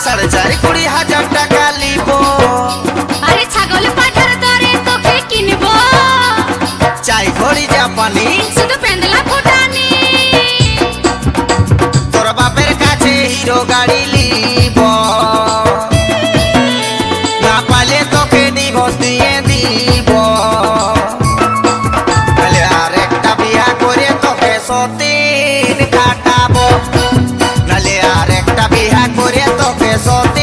4.5 টাকা লিব। আরে ছাগল পাঠার দরে তোকে কিনব। চাই ঘড়ি জাপানি শুধু পেন্দলা ফুটানি। তোর বাপের কাছে হিরো গাড়ি লিব। না পালে তোকে ডিভোর্স দিয়ে দিব। তাহলে আর একটা বিয়া করে তোকে সতীন কাটাবো। নালে আর একটা বিয়া করে তোকে সতীন